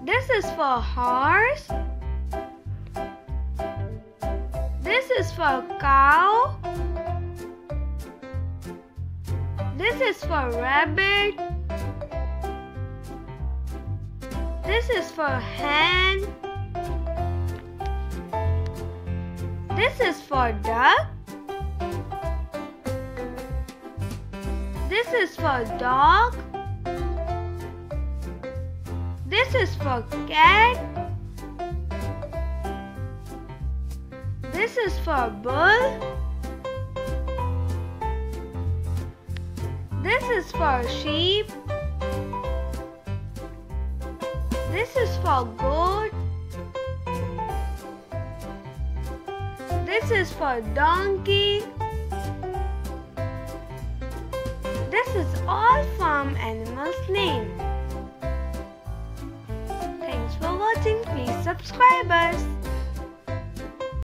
This is for horse. This is for cow. This is for rabbit. This is for hen. This is for duck. This is for dog. This is for cat. This is for bull. This is for sheep. This is for goat. This is for donkey. This is all farm animals' name. Thanks for watching. Please subscribe us.